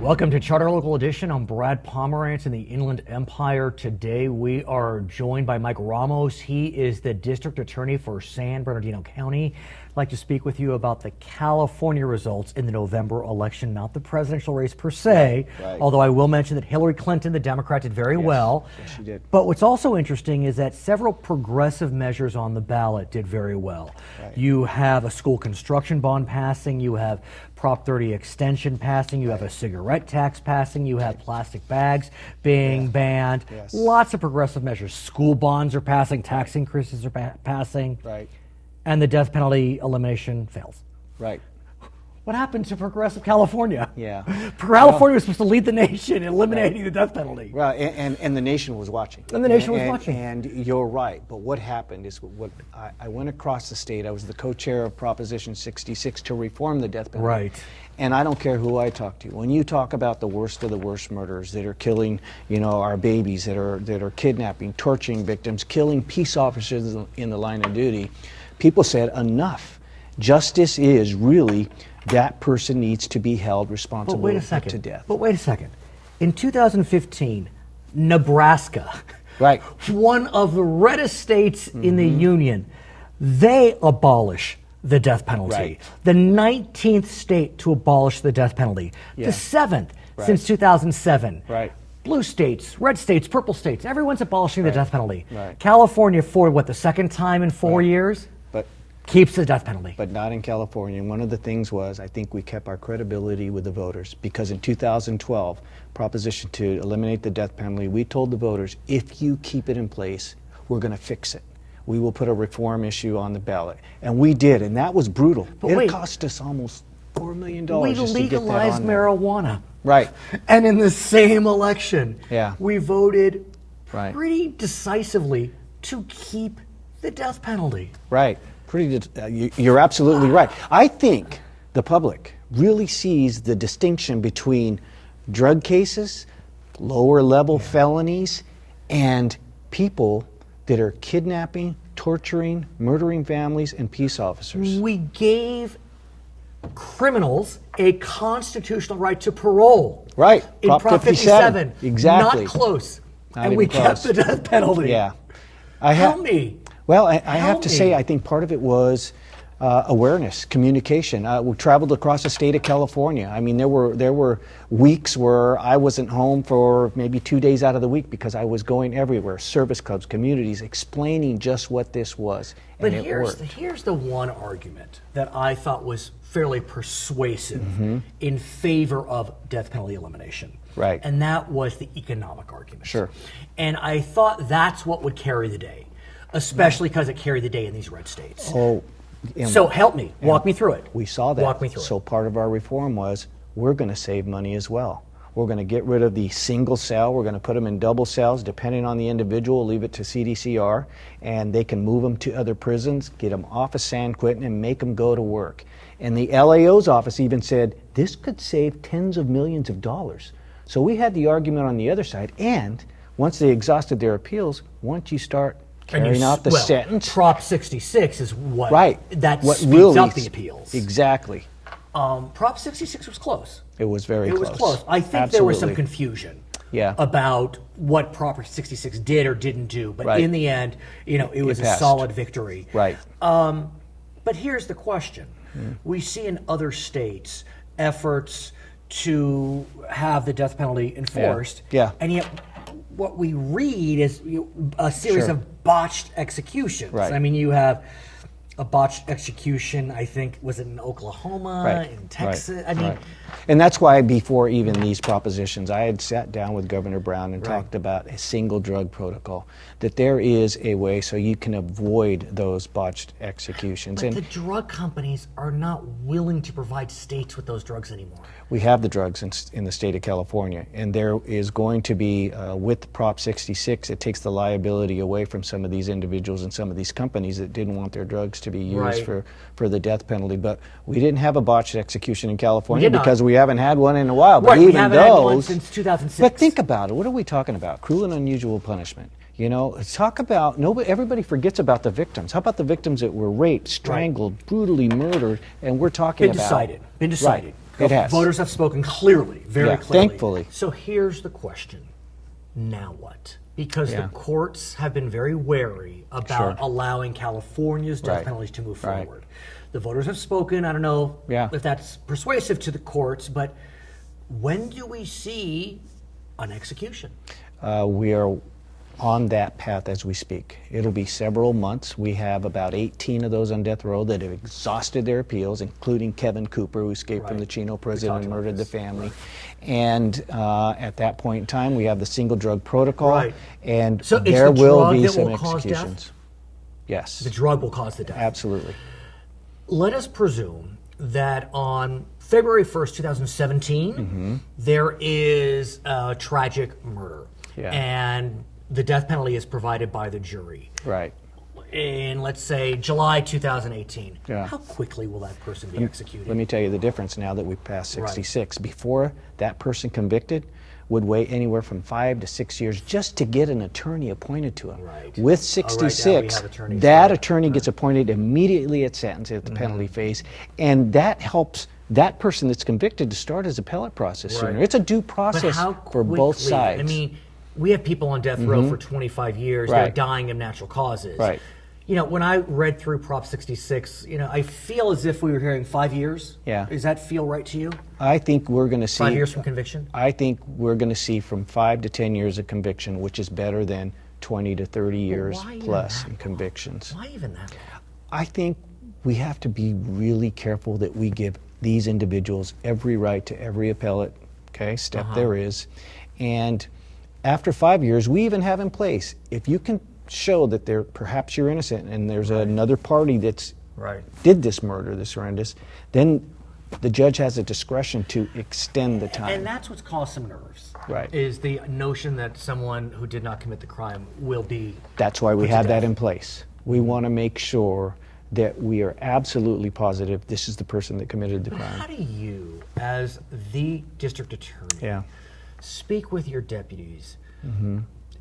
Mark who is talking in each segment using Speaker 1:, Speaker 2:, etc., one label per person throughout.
Speaker 1: Welcome to Charter Local Edition. I'm Brad Pomerance in the Inland Empire. Today we are joined by Mike Ramos. He is the District Attorney for San Bernardino County. I'd like to speak with you about the California results in the November election, not the presidential race per se, although I will mention that Hillary Clinton, the Democrat, did very well.
Speaker 2: Yes, she did.
Speaker 1: But what's also interesting is that several progressive measures on the ballot did very well. You have a school construction bond passing, you have Prop 30 extension passing, you have a cigarette tax passing, you have plastic bags being banned. Lots of progressive measures. School bonds are passing, tax increases are passing. And the death penalty elimination fails. What happened to progressive California? California was supposed to lead the nation in eliminating the death penalty.
Speaker 2: And the nation was watching.
Speaker 1: And the nation was watching.
Speaker 2: And you're right. But what happened is I went across the state. I was the co-chair of Proposition 66 to reform the death penalty. And I don't care who I talk to. When you talk about the worst of the worst murderers that are killing, our babies, that are kidnapping, torturing victims, killing peace officers in the line of duty, people said enough. Justice is really that person needs to be held responsible to death.
Speaker 1: But wait a second. In 2015, Nebraska, one of the reddest states in the Union, they abolish the death penalty. The 19th state to abolish the death penalty. The 7th since 2007. Blue states, red states, purple states, everyone's abolishing the death penalty. California, for what, the second time in 4 years? Keeps the death penalty.
Speaker 2: But not in California. And one of the things was, I think we kept our credibility with the voters, because in 2012, proposition to eliminate the death penalty, we told the voters, if you keep it in place, we're going to fix it. We will put a reform issue on the ballot. And we did, and that was brutal. It cost us almost $4 million just to get that on there.
Speaker 1: We legalized marijuana.
Speaker 2: And
Speaker 1: in the same election, we voted
Speaker 2: pretty
Speaker 1: decisively to keep the death penalty.
Speaker 2: You're absolutely right. I think the public really sees the distinction between drug cases, lower level felonies, and people that are kidnapping, torturing, murdering families and peace officers.
Speaker 1: We gave criminals a constitutional right to parole. In Prop 57.
Speaker 2: Exactly.
Speaker 1: Not close. And we kept the death penalty. Help me.
Speaker 2: Well, I have to say, I think part of it was awareness, communication. We traveled across the state of California. I mean, there were weeks where I wasn't home for maybe 2 days out of the week because I was going everywhere, service clubs, communities, explaining just what this was.
Speaker 1: But here's the one argument that I thought was fairly persuasive in favor of death penalty elimination. And that was the economic argument. And I thought that's what would carry the day. Especially because it carried the day in these red states. So help me. Walk me through it.
Speaker 2: We saw that.
Speaker 1: Walk me through it.
Speaker 2: So part of our reform was we're going to save money as well. We're going to get rid of the single cell. We're going to put them in double cells. Depending on the individual, leave it to CDCR. And they can move them to other prisons, get them off of San Quentin, and make them go to work. And the LAO's office even said this could save tens of millions of dollars. So we had the argument on the other side. And once they exhausted their appeals, once you start carrying out the sentence.
Speaker 1: Prop 66 is what speeds
Speaker 2: really
Speaker 1: up the appeals.
Speaker 2: Exactly.
Speaker 1: Prop 66 was close.
Speaker 2: It was very close.
Speaker 1: It was close. I think there was some confusion about what Prop 66 did or didn't do. But in the end, it was a solid victory. But here's the question. We see in other states efforts to have the death penalty enforced. And yet what we read is a series of botched executions. I mean, you have a botched execution, I think, was it in Oklahoma, in Texas? I mean,
Speaker 2: and that's why before even these propositions, I had sat down with Governor Brown and talked about a single drug protocol, that there is a way so you can avoid those botched executions.
Speaker 1: But the drug companies are not willing to provide states with those drugs anymore.
Speaker 2: We have the drugs in the state of California, and there is going to be, with Prop 66, it takes the liability away from some of these individuals and some of these companies that didn't want their drugs to be used for the death penalty. But we didn't have a botched execation in California because we haven't had one in a while. But even
Speaker 1: we haven't had one since 2006.
Speaker 2: But think about it. What are we talking about? Cruel and unusual punishment. Talk about, everybody forgets about the victims. How about the victims that were raped, strangled, brutally murdered, and we're talking about...
Speaker 1: Been decided.
Speaker 2: It has.
Speaker 1: Voters have spoken clearly, very clearly.
Speaker 2: Thankfully.
Speaker 1: So here's the question. Now what? Because the courts have been very wary about allowing California's death penalties to move forward. The voters have spoken. I don't know if that's persuasive to the courts, but when do we see an execution?
Speaker 2: We are on that path as we speak. It'll be several months. We have about 18 of those on death row that have exhausted their appeals, including Kevin Cooper, who escaped from the Chino prison and murdered the family. And at that point in time, we have the single drug protocol, and
Speaker 1: so
Speaker 2: there will be some
Speaker 1: executions.
Speaker 2: executions. Yes.
Speaker 1: The drug will cause the death.
Speaker 2: Absolutely.
Speaker 1: Let us presume that on February 1st, 2017, there is a tragic murder. And the death penalty is provided by the jury.
Speaker 2: Right.
Speaker 1: In, let's say, July 2018. How quickly will that person be executed?
Speaker 2: Let me tell you the difference now that we've passed 66. Before, that person convicted would wait anywhere from 5 to 6 years just to get an attorney appointed to him. With 66, that attorney gets appointed immediately at sentence at the penalty phase, and that helps that person that's convicted to start his appellate process sooner. It's a due process for both sides.
Speaker 1: I mean, we have people on death row for 25 years. They're dying of natural causes. You know, when I read through Prop 66, you know, I feel as if we were hearing 5 years. Does that feel right to you?
Speaker 2: I think we're going to see
Speaker 1: 5 years from conviction.
Speaker 2: I think we're going to see from 5 to 10 years of conviction, which is better than 20 to 30 years plus in convictions.
Speaker 1: Why even that long?
Speaker 2: I think we have to be really careful that we give these individuals every right to every appellate step there is, and after 5 years, we even have in place, if you can show that perhaps you're innocent and there's another party that's did this murder, this horrendous, then the judge has a discretion to extend the time.
Speaker 1: And that's what's caused some nerves. Is the notion that someone who did not commit the crime will be.
Speaker 2: That's why we have that in place. We want to make sure that we are absolutely positive this is the person that committed the crime.
Speaker 1: How do you, as the district attorney, speak with your deputies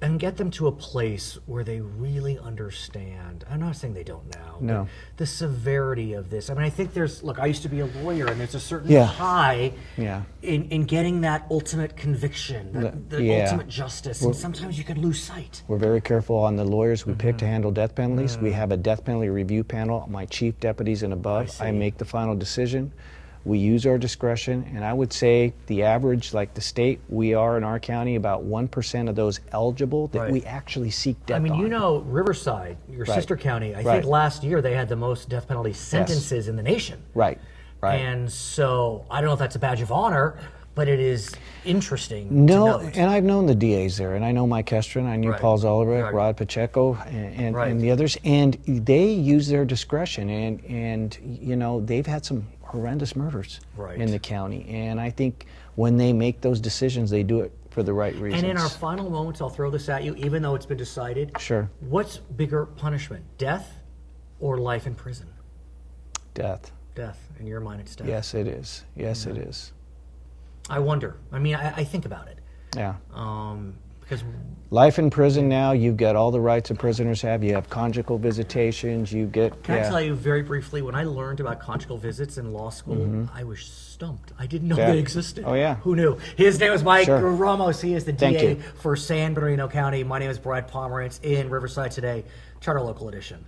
Speaker 1: and get them to a place where they really understand? I'm not saying they don't now. But the severity of this. I mean, I think look, I used to be a lawyer, and there's a certain high in getting that ultimate conviction, the ultimate justice, and sometimes you can lose sight.
Speaker 2: We're very careful on the lawyers we pick to handle death penalties. We have a death penalty review panel. My chief deputies and above, I make the final decision. We use our discretion, and I would say the average, like the state, we are in our county about 1% of those eligible that we actually seek death on.
Speaker 1: I mean, you know, Riverside, your sister county, I think last year they had the most death penalty sentences in the nation. And so I don't know if that's a badge of honor, but it is interesting to note.
Speaker 2: And I've known the DAs there, and I know Mike Kestrin, I knew Paul Zollerick, Rod Pacheco, and the others, and they use their discretion, and you know, they've had some horrendous murders in the county, and I think when they make those decisions, they do it for the right reasons.
Speaker 1: And in our final moments, I'll throw this at you, even though it's been decided. What's bigger punishment, death or life in prison?
Speaker 2: Death.
Speaker 1: Death. In your mind, it's death.
Speaker 2: Yes, it is. Yes, it is.
Speaker 1: I wonder. I mean, I think about it. Because
Speaker 2: life in prison now, you've got all the rights that prisoners have. You have conjugal visitations. You get.
Speaker 1: Can I tell you very briefly? When I learned about conjugal visits in law school, I was stumped. I didn't know they existed. Who knew? His name is Mike Ramos. He is the DA for San Bernardino County. My name is Brad Pomerance in Riverside Today, Charter Local Edition.